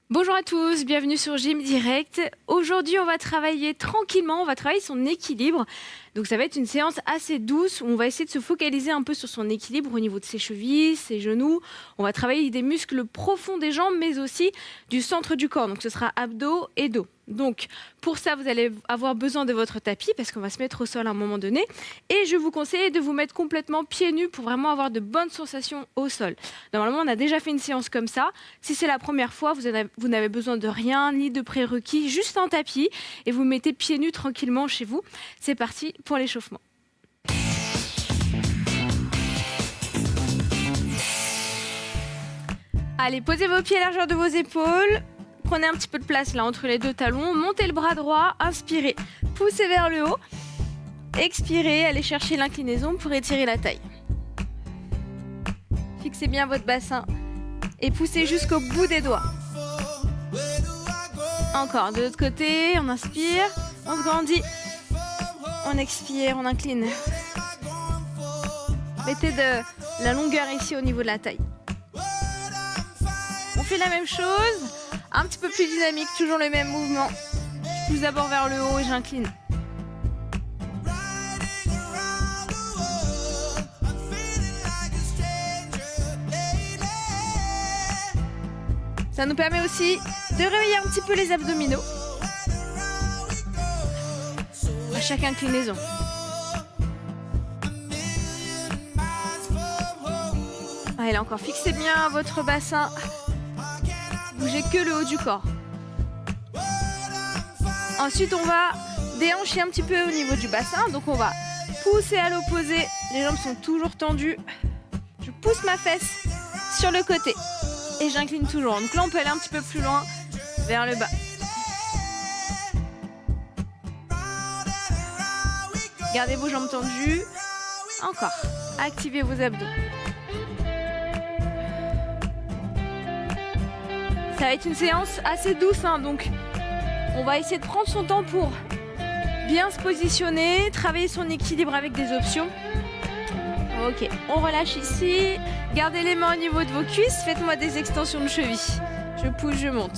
Bonjour à tous, bienvenue sur Gym Direct. Aujourd'hui, on va travailler tranquillement, on va travailler son équilibre. Donc ça va être une séance assez douce où on va essayer de se focaliser un peu sur son équilibre au niveau de ses chevilles, ses genoux. On va travailler des muscles profonds des jambes, mais aussi du centre du corps. Donc ce sera abdos et dos. Donc pour ça, vous allez avoir besoin de votre tapis parce qu'on va se mettre au sol à un moment donné. Et je vous conseille de vous mettre complètement pieds nus pour vraiment avoir de bonnes sensations au sol. Normalement, on a déjà fait une séance comme ça. Si c'est la première fois, vous n'avez besoin de rien, ni de prérequis, juste un tapis. Et vous mettez pieds nus tranquillement chez vous. C'est parti pour l'échauffement. Allez, posez vos pieds à la largeur de vos épaules. Prenez un petit peu de place là entre les deux talons. Montez le bras droit, inspirez, poussez vers le haut. Expirez, allez chercher l'inclinaison pour étirer la taille. Fixez bien votre bassin et poussez jusqu'au bout des doigts. Encore, de l'autre côté, on inspire, on se grandit. On expire, on incline. Mettez de la longueur ici au niveau de la taille. On fait la même chose, un petit peu plus dynamique, toujours le même mouvement. Je pousse d'abord vers le haut et j'incline. Ça nous permet aussi de réveiller un petit peu les abdominaux à chaque inclinaison. Allez, encore, fixez bien votre bassin. Bougez que le haut du corps. Ensuite, on va déhancher un petit peu au niveau du bassin. Donc, on va pousser à l'opposé. Les jambes sont toujours tendues. Je pousse ma fesse sur le côté. Et j'incline toujours. Donc là, on peut aller un petit peu plus loin vers le bas. Gardez vos jambes tendues. Encore. Activez vos abdos. Ça va être une séance assez douce, hein, donc on va essayer de prendre son temps pour bien se positionner, travailler son équilibre avec des options. Ok, on relâche ici. Gardez les mains au niveau de vos cuisses. Faites-moi des extensions de cheville. Je pousse, je monte.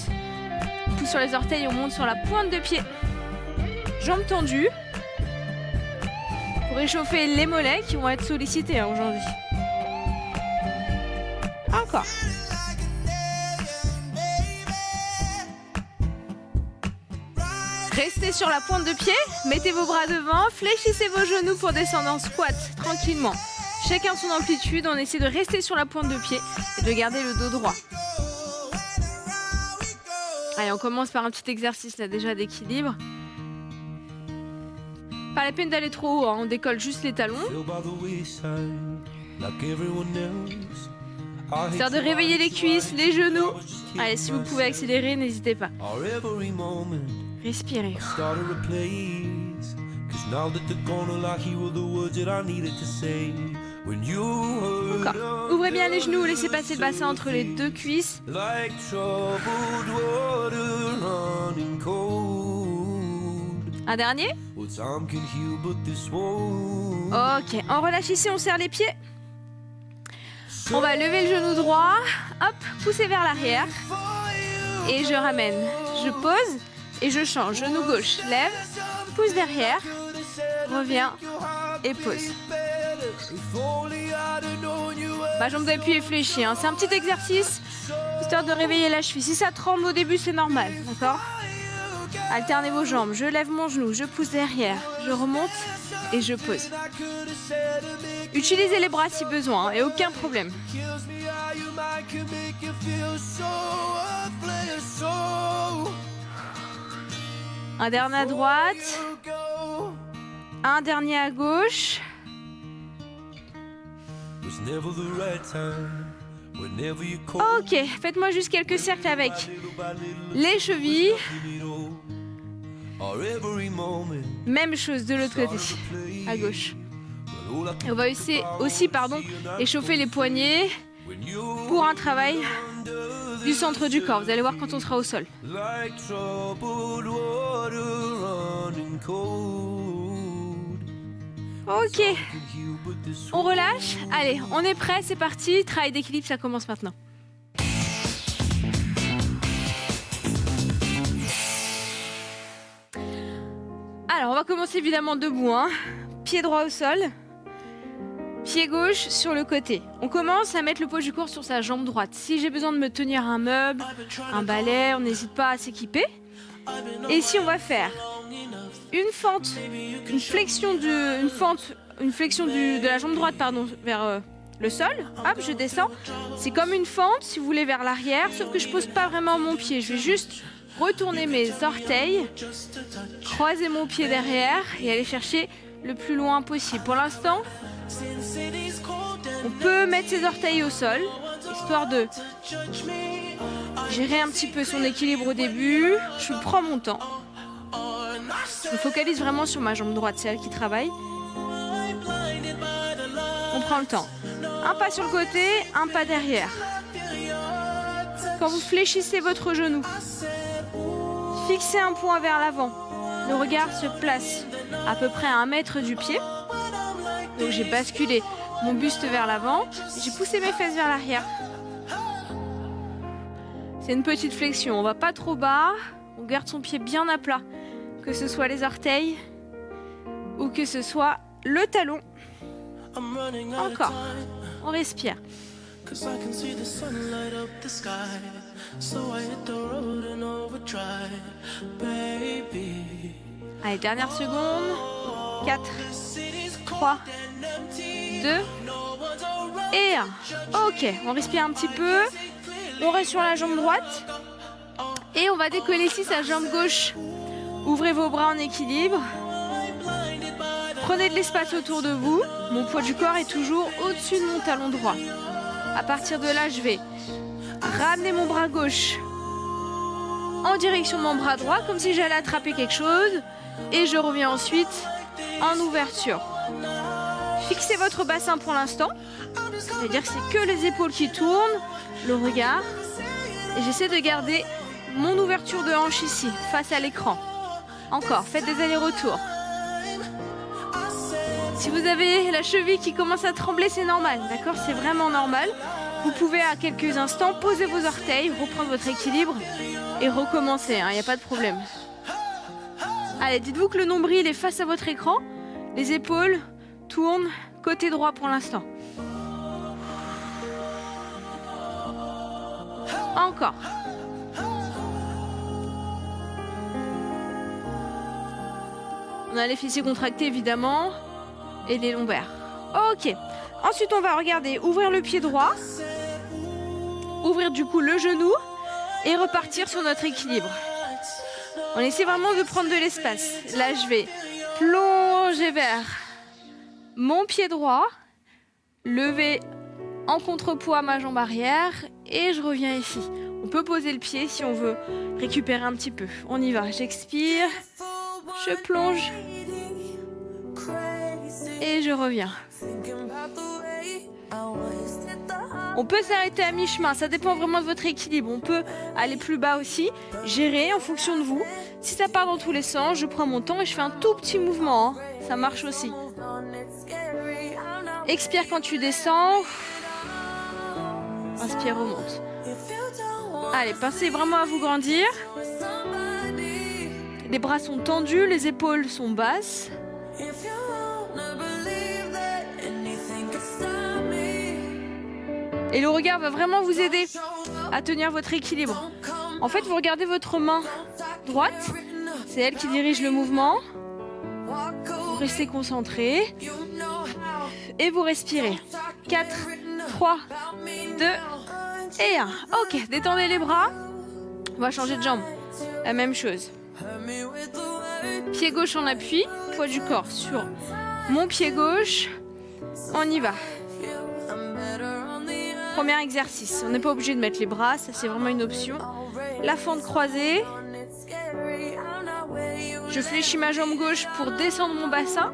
On pousse sur les orteils, on monte sur la pointe de pied. Jambes tendues. Pour réchauffer les mollets qui vont être sollicités aujourd'hui. Encore. Restez sur la pointe de pied, mettez vos bras devant, fléchissez vos genoux pour descendre en squat tranquillement. Chacun son amplitude, on essaie de rester sur la pointe de pied et de garder le dos droit. Allez, on commence par un petit exercice là déjà d'équilibre. Pas la peine d'aller trop haut, hein, on décolle juste les talons. Histoire de réveiller les cuisses, les genoux. Allez, si vous pouvez accélérer, n'hésitez pas. Respirez. Encore. Ouvrez bien les genoux, laissez passer le bassin entre les deux cuisses. Un dernier. Ok, on relâche ici, on serre les pieds. On va lever le genou droit. Hop, poussez vers l'arrière. Et je ramène. Je pose. Et je change, genou gauche, lève, pousse derrière, reviens et pose. Ma jambe d'appui est fléchie, hein. C'est un petit exercice, histoire de réveiller la cheville. Si ça tremble au début, c'est normal, d'accord ? Alternez vos jambes, je lève mon genou, je pousse derrière, je remonte et je pose. Utilisez les bras si besoin, hein, et aucun problème. Un dernier à droite, un dernier à gauche. Ok, faites-moi juste quelques cercles avec les chevilles. Même chose de l'autre côté, à gauche. Et on va aussi échauffer les poignets pour un travail du centre du corps. Vous allez voir quand on sera au sol. Ok, on relâche. Allez, on est prêt, c'est parti. Travail d'équilibre, ça commence maintenant. Alors, on va commencer évidemment debout, hein. Pied droit au sol, pied gauche sur le côté. On commence à mettre le poids du corps sur sa jambe droite. Si j'ai besoin de me tenir un meuble, un balai, on n'hésite pas à s'équiper. Et ici, on va faire une fente, une flexion de la jambe droite, pardon, vers le sol. Hop, je descends. C'est comme une fente, si vous voulez, vers l'arrière, sauf que je pose pas vraiment mon pied. Je vais juste retourner mes orteils, croiser mon pied derrière et aller chercher le plus loin possible. Pour l'instant, on peut mettre ses orteils au sol, histoire de gérer un petit peu son équilibre au début. Je prends mon temps. Je me focalise vraiment sur ma jambe droite, c'est elle qui travaille. On prend le temps. Un pas sur le côté, un pas derrière. Quand vous fléchissez votre genou, fixez un point vers l'avant. Le regard se place à peu près à 1 mètre du pied. Donc j'ai basculé mon buste vers l'avant. J'ai poussé mes fesses vers l'arrière. C'est une petite flexion. On va pas trop bas. On garde son pied bien à plat. Que ce soit les orteils ou que ce soit le talon. Encore. On respire. Allez, dernière seconde. 4, 3, 2 et 1. Ok, on respire un petit peu. On reste sur la jambe droite. Et on va décoller ici sa jambe gauche. Ouvrez vos bras en équilibre. Prenez de l'espace autour de vous. Mon poids du corps est toujours au-dessus de mon talon droit. À partir de là, je vais ramener mon bras gauche en direction de mon bras droit, comme si j'allais attraper quelque chose. Et je reviens ensuite en ouverture. Fixez votre bassin pour l'instant. C'est-à-dire que c'est que les épaules qui tournent, le regard. Et j'essaie de garder mon ouverture de hanche ici, face à l'écran. Encore, faites des allers-retours. Si vous avez la cheville qui commence à trembler, c'est normal, d'accord? C'est vraiment normal. Vous pouvez à quelques instants poser vos orteils, reprendre votre équilibre et recommencer, il n'y a pas de problème. Allez, dites-vous que le nombril est face à votre écran. Les épaules tournent côté droit pour l'instant. Encore. On a les fessiers contractés évidemment et les lombaires. Ok. Ensuite, on va regarder, ouvrir le pied droit, ouvrir du coup le genou et repartir sur notre équilibre. On essaie vraiment de prendre de l'espace. Là, je vais plonger vers mon pied droit, lever en contrepoids ma jambe arrière et je reviens ici. On peut poser le pied si on veut récupérer un petit peu. On y va. J'expire, je plonge et je reviens. On peut s'arrêter à mi-chemin, ça dépend vraiment de votre équilibre. On peut aller plus bas aussi, gérer en fonction de vous. Si ça part dans tous les sens, je prends mon temps et je fais un tout petit mouvement. Ça marche aussi. Expire quand tu descends. Inspire, remonte. Allez, pensez vraiment à vous grandir. Les bras sont tendus, les épaules sont basses. Et le regard va vraiment vous aider à tenir votre équilibre. En fait, vous regardez votre main droite. C'est elle qui dirige le mouvement. Vous restez concentré. Et vous respirez. 4, 3, 2 et 1. Ok, détendez les bras. On va changer de jambe. La même chose. Pied gauche en appui. Poids du corps sur mon pied gauche. On y va. Premier exercice. On n'est pas obligé de mettre les bras. Ça, c'est vraiment une option. La fente croisée. Je fléchis ma jambe gauche pour descendre mon bassin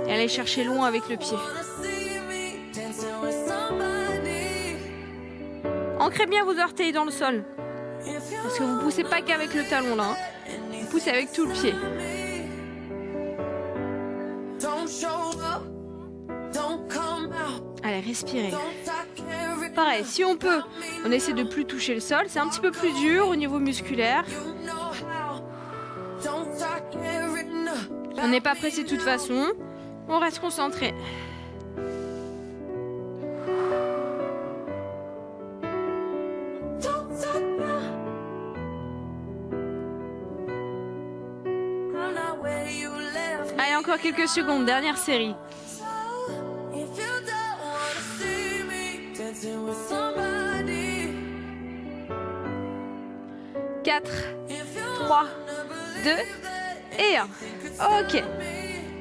et aller chercher loin avec le pied. Ancrez bien vos orteils dans le sol. Parce que vous ne poussez pas qu'avec le talon là. Vous poussez avec tout le pied. Allez, respirez. Pareil, si on peut, on essaie de plus toucher le sol. C'est un petit peu plus dur au niveau musculaire. On n'est pas pressé de toute façon. On reste concentré. Allez, encore quelques secondes. Dernière série. 4, 3, 2 et 1. Ok.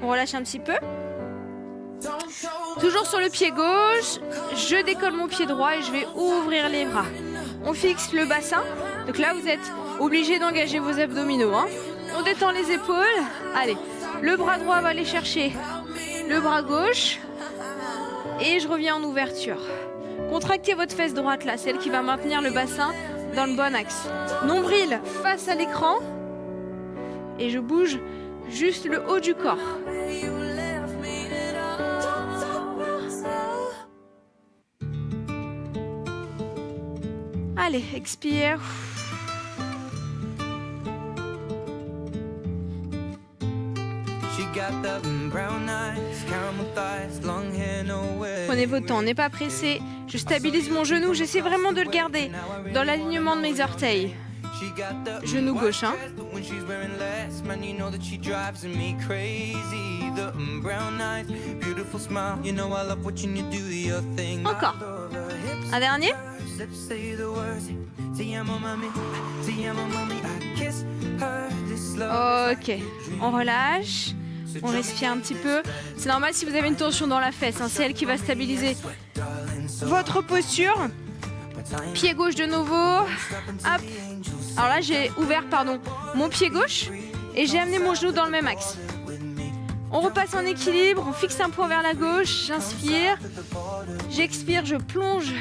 On relâche un petit peu. Toujours sur le pied gauche, je décolle mon pied droit et je vais ouvrir les bras. On fixe le bassin. Donc là, vous êtes obligé d'engager vos abdominaux. Hein. On détend les épaules. Allez, le bras droit va aller chercher le bras gauche. Et je reviens en ouverture. Contractez votre fesse droite là, celle qui va maintenir le bassin dans le bon axe. Nombril face à l'écran. Et je bouge juste le haut du corps. Allez, expire. Prenez votre temps, on n'est pas pressé. Je stabilise mon genou, j'essaie vraiment de le garder dans l'alignement de mes orteils. Genou gauche, hein. Encore. Un dernier. Ok, on relâche. On respire un petit peu. C'est normal si vous avez une tension dans la fesse, hein, c'est elle qui va stabiliser votre posture. Pied gauche de nouveau. Hop. Alors là, j'ai ouvert, mon pied gauche et j'ai amené mon genou dans le même axe. On repasse en équilibre, on fixe un point vers la gauche, j'inspire, j'expire, je plonge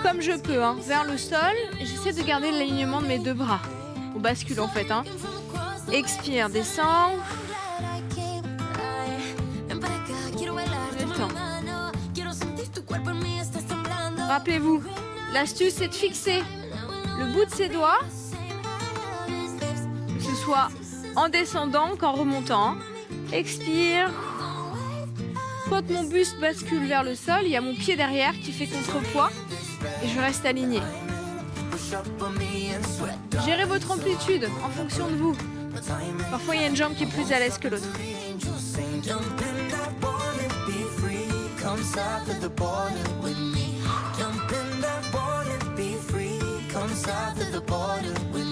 comme je peux hein, vers le sol et j'essaie de garder l'alignement de mes deux bras. On bascule en fait. Hein. Expire, descend. Rappelez-vous, l'astuce c'est de fixer le bout de ses doigts, que ce soit en descendant qu'en remontant. Expire. Quand mon buste bascule vers le sol, il y a mon pied derrière qui fait contrepoids et je reste alignée. Gérez votre amplitude en fonction de vous. Parfois, il y a une jambe qui est plus à l'aise que l'autre.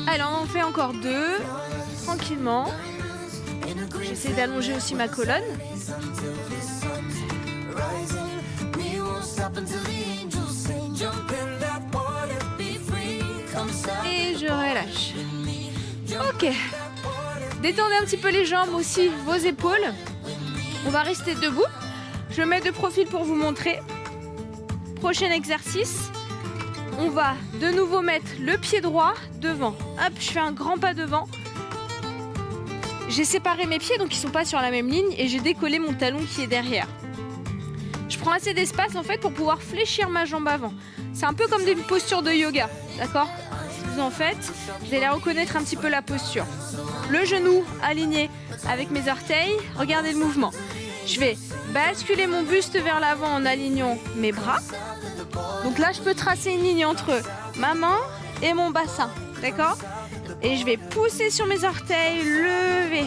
Allez, on en fait encore deux, tranquillement. J'essaie d'allonger aussi ma colonne. Et je relâche. Ok. Détendez un petit peu les jambes aussi, vos épaules. On va rester debout. Je me mets de profil pour vous montrer. Prochain exercice. On va de nouveau mettre le pied droit devant. Hop, je fais un grand pas devant. J'ai séparé mes pieds, donc ils ne sont pas sur la même ligne. Et j'ai décollé mon talon qui est derrière. Je prends assez d'espace en fait pour pouvoir fléchir ma jambe avant. C'est un peu comme des postures de yoga, d'accord ? Si vous en faites, vous allez reconnaître un petit peu la posture. Le genou aligné avec mes orteils. Regardez le mouvement. Je vais basculer mon buste vers l'avant en alignant mes bras. Donc là, je peux tracer une ligne entre ma main et mon bassin, d'accord ? Et je vais pousser sur mes orteils, lever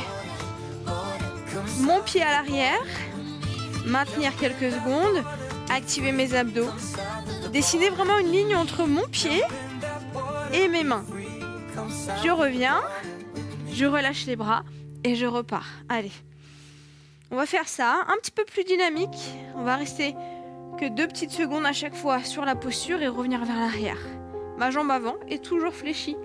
mon pied à l'arrière, maintenir quelques secondes, activer mes abdos, dessiner vraiment une ligne entre mon pied et mes mains. Je reviens, je relâche les bras et je repars. Allez, on va faire ça un petit peu plus dynamique. On va rester que 2 petites secondes à chaque fois sur la posture et revenir vers l'arrière. Ma jambe avant est toujours fléchie.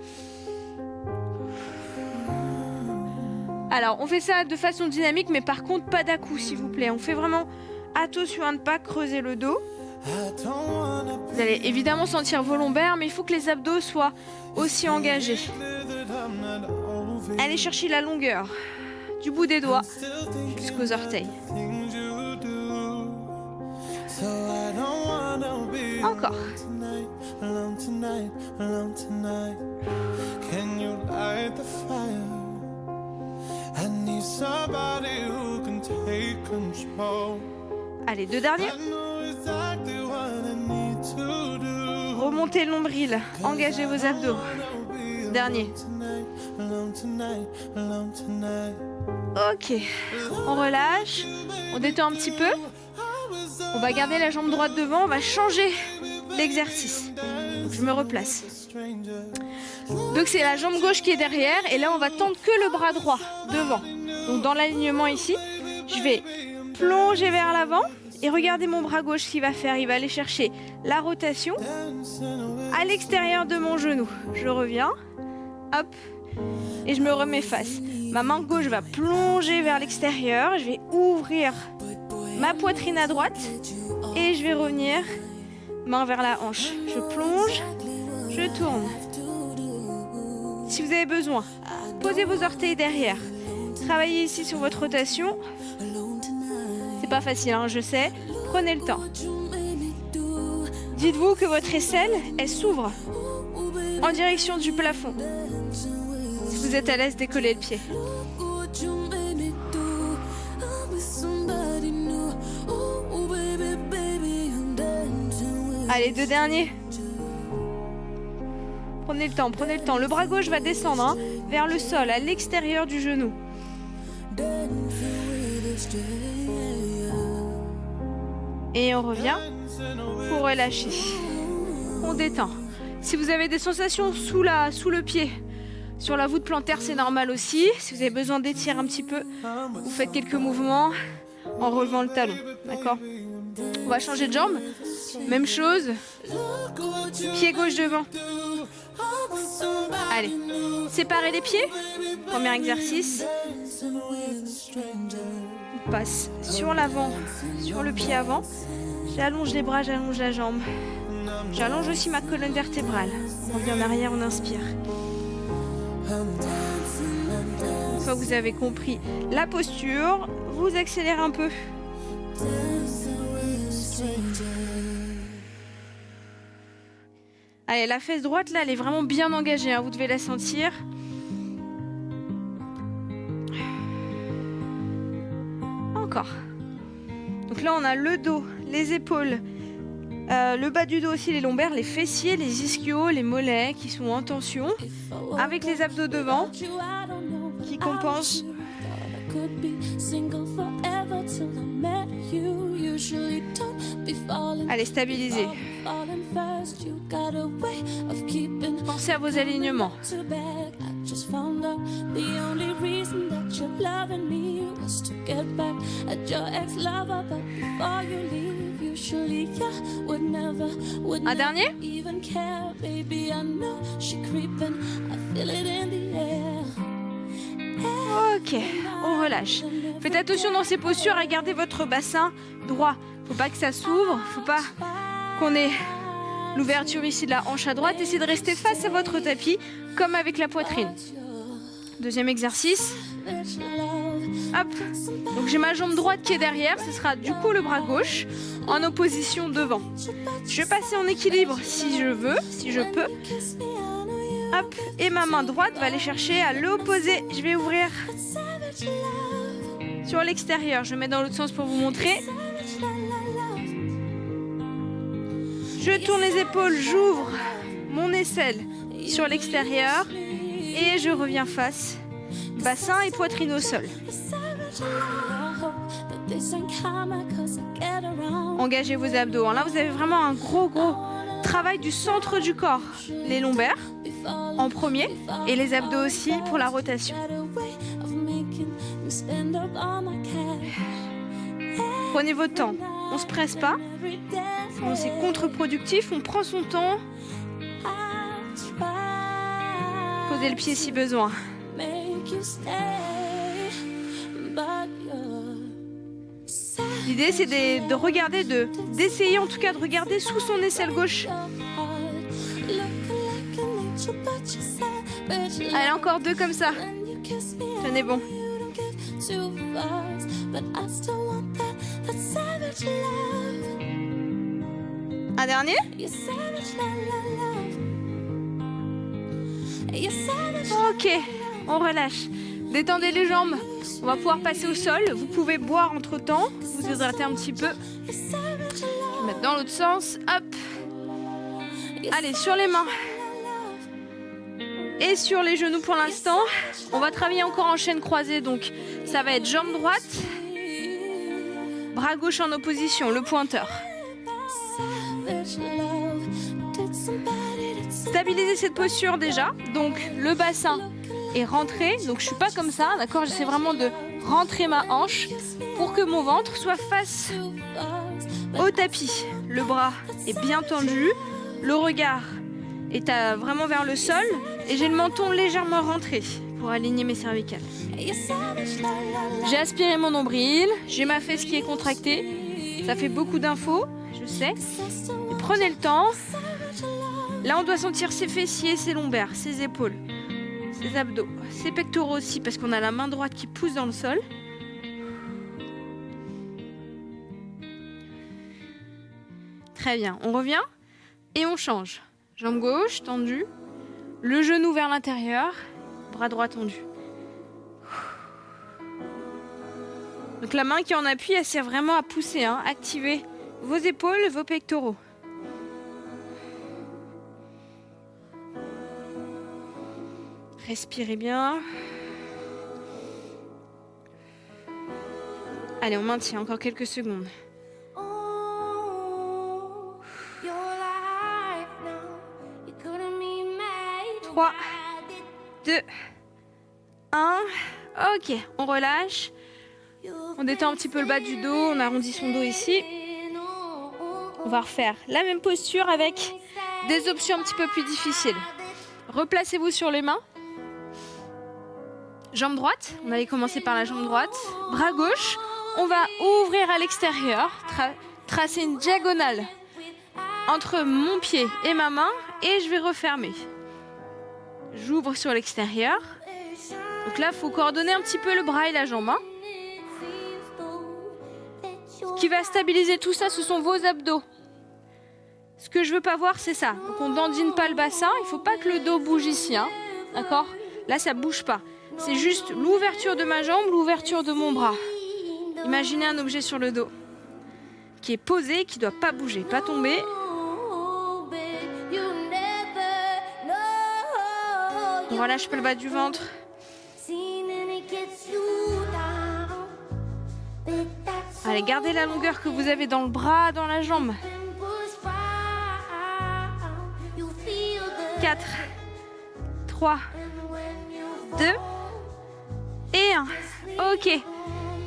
Alors, on fait ça de façon dynamique, mais par contre, pas d'à-coups, s'il vous plaît. On fait vraiment attention à ne pas creuser le dos. Vous allez évidemment sentir vos lombaires, mais il faut que les abdos soient aussi engagés. Allez chercher la longueur du bout des doigts jusqu'aux orteils. Encore. Allez, 2 derniers. Remontez le nombril, engagez vos abdos. Dernier. Ok, on relâche, on détend un petit peu. On va garder la jambe droite devant, on va changer l'exercice. Donc je me replace. Donc c'est la jambe gauche qui est derrière et là on va tendre que le bras droit devant. Donc dans l'alignement ici, je vais plonger vers l'avant et regardez mon bras gauche ce qu'il va faire. Il va aller chercher la rotation à l'extérieur de mon genou. Je reviens, hop, et je me remets face. Ma main gauche va plonger vers l'extérieur, je vais ouvrir ma poitrine à droite et je vais revenir, main vers la hanche. Je plonge, je tourne. Si vous avez besoin, posez vos orteils derrière. Travaillez ici sur votre rotation. C'est pas facile, hein, je sais. Prenez le temps. Dites-vous que votre aisselle, elle s'ouvre en direction du plafond. Si vous êtes à l'aise, décollez le pied. Allez, 2 derniers. Prenez le temps, prenez le temps. Le bras gauche va descendre hein, vers le sol, à l'extérieur du genou. Et on revient pour relâcher. On détend. Si vous avez des sensations sous le pied, sur la voûte plantaire, c'est normal aussi. Si vous avez besoin d'étirer un petit peu, vous faites quelques mouvements en relevant le talon. D'accord ? On va changer de jambe. Même chose. Pied gauche devant. Allez, séparez les pieds. Premier exercice. On passe sur l'avant, sur le pied avant. J'allonge les bras, j'allonge la jambe. J'allonge aussi ma colonne vertébrale. On revient en arrière, on inspire. Une fois que vous avez compris la posture, vous accélérez un peu. Allez, la fesse droite, là, elle est vraiment bien engagée. Hein, vous devez la sentir. Encore. Donc là, on a le dos, les épaules, le bas du dos aussi, les lombaires, les fessiers, les ischios, les mollets qui sont en tension. Avec les abdos devant qui compensent. Allez, stabilisez. Pensez à vos alignements. Un dernier. Ok, on relâche. Faites attention dans ces postures à garder votre bassin droit. Faut pas que ça s'ouvre, faut pas qu'on ait l'ouverture ici de la hanche à droite. Essayez de rester face à votre tapis, comme avec la poitrine. Deuxième exercice. Hop. Donc j'ai ma jambe droite qui est derrière, ce sera du coup le bras gauche en opposition devant. Je vais passer en équilibre si je veux, si je peux. Hop. Et ma main droite va aller chercher à l'opposé. Je vais ouvrir sur l'extérieur. Je mets dans l'autre sens pour vous montrer. Je tourne les épaules, j'ouvre mon aisselle sur l'extérieur et je reviens face, bassin et poitrine au sol. Engagez vos abdos. Là, vous avez vraiment un gros travail du centre du corps. Les lombaires en premier et les abdos aussi pour la rotation. Prenez votre temps. On ne se presse pas. Sinon, c'est contre-productif. On prend son temps. Posez le pied si besoin. L'idée, c'est de regarder, d'essayer en tout cas de regarder sous son aisselle gauche. Allez, encore 2 comme ça. Tenez bon. Un dernier. Ok, on relâche. Détendez les jambes. On va pouvoir passer au sol. Vous pouvez boire entre temps, vous hydrater un petit peu. Je vais mettre dans l'autre sens. Hop. Allez, sur les mains. Et sur les genoux pour l'instant. On va travailler encore en chaîne croisée. Donc, ça va être jambe droite. Bras gauche en opposition, le pointeur. Stabilisez cette posture déjà. Donc, le bassin est rentré. Donc, je ne suis pas comme ça, d'accord? J'essaie vraiment de rentrer ma hanche pour que mon ventre soit face au tapis. Le bras est bien tendu. Le regard est vraiment vers le sol. Et j'ai le menton légèrement rentré pour aligner mes cervicales. J'ai aspiré mon nombril. J'ai ma fesse qui est contractée. Ça fait beaucoup d'infos, je sais. Et prenez le temps. Là, on doit sentir ses fessiers, ses lombaires, ses épaules, ses abdos, ses pectoraux aussi, parce qu'on a la main droite qui pousse dans le sol. Très bien, on revient et on change. Jambe gauche tendue, le genou vers l'intérieur, bras droit tendu. Donc la main qui est en appui, elle sert vraiment à pousser, hein. Activez vos épaules, vos pectoraux. Respirez bien. Allez, on maintient encore quelques secondes. 3, 2, 1. Ok, on relâche. On détend un petit peu le bas du dos, on arrondit son dos ici. On va refaire la même posture avec des options un petit peu plus difficiles. Replacez-vous sur les mains. Jambe droite, on avait commencé par la jambe droite. Bras gauche, on va ouvrir à l'extérieur, tracer une diagonale entre mon pied et ma main et je vais refermer. J'ouvre sur l'extérieur. Donc là, il faut coordonner un petit peu le bras et la jambe. Ce qui va stabiliser tout ça, ce sont vos abdos. Ce que je veux pas voir, c'est ça. Donc on dandine pas le bassin. Il faut pas que le dos bouge ici. Hein. D'accord? Là, ça bouge pas. C'est juste l'ouverture de ma jambe, l'ouverture de mon bras. Imaginez un objet sur le dos qui est posé, qui doit pas bouger, pas tomber. On relâche peu le bas du ventre. Allez, gardez la longueur que vous avez dans le bras, dans la jambe. 4, 3, 2 et 1. Ok,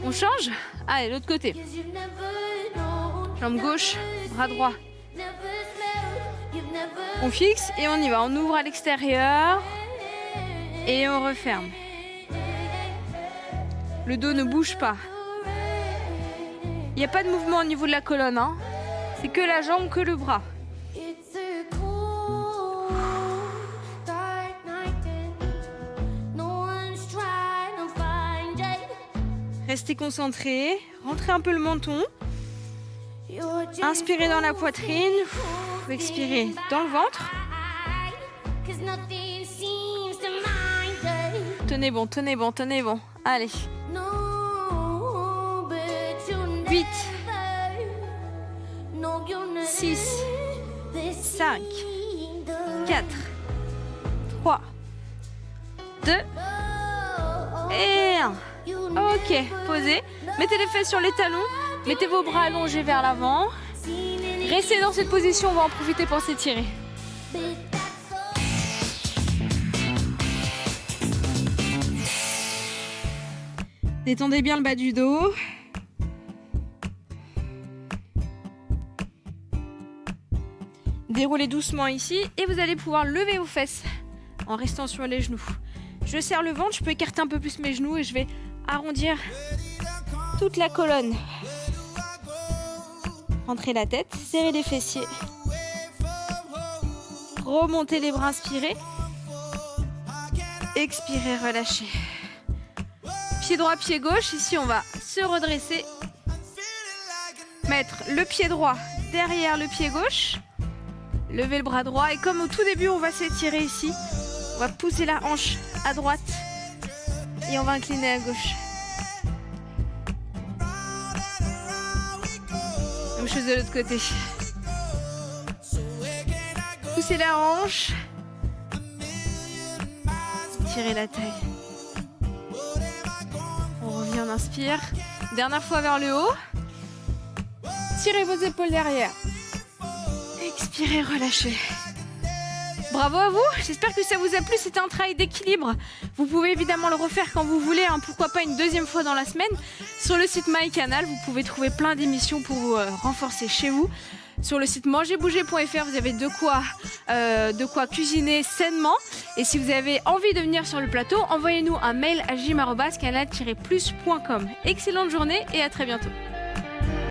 on change. Allez, l'autre côté. Jambe gauche, bras droit. On fixe et on y va. On ouvre à l'extérieur et on referme. Le dos ne bouge pas. Il n'y a pas de mouvement au niveau de la colonne. Hein. C'est que la jambe, que le bras. Restez concentrés. Rentrez un peu le menton. Inspirez dans la poitrine. Expirez dans le ventre. Tenez bon, tenez bon, tenez bon. Allez. 8, 6, 5, 4, 3, 2 et 1. Ok, posez. Mettez les fesses sur les talons. Mettez vos bras allongés vers l'avant. Restez dans cette position, on va en profiter pour s'étirer. Détendez bien le bas du dos. Déroulez doucement ici et vous allez pouvoir lever vos fesses en restant sur les genoux. Je serre le ventre, je peux écarter un peu plus mes genoux et je vais arrondir toute la colonne. Rentrez la tête, serrez les fessiers. Remontez les bras, inspirez. Expirez, relâchez. Pied droit, pied gauche. Ici, on va se redresser. Mettre le pied droit derrière le pied gauche. Lever le bras droit. Et comme au tout début, on va s'étirer ici. On va pousser la hanche à droite. Et on va incliner à gauche. Même chose de l'autre côté. Poussez la hanche. Tirez la taille. On revient, on inspire. Dernière fois vers le haut. Tirez vos épaules derrière. Expirez, relâchez. Bravo à vous, j'espère que ça vous a plu, c'était un travail d'équilibre. Vous pouvez évidemment le refaire quand vous voulez, hein, pourquoi pas une deuxième fois dans la semaine. Sur le site MyCanal, vous pouvez trouver plein d'émissions pour vous renforcer chez vous. Sur le site mangerbouger.fr, vous avez de quoi cuisiner sainement. Et si vous avez envie de venir sur le plateau, envoyez-nous un mail à gym@canal-plus.com. Excellente journée et à très bientôt.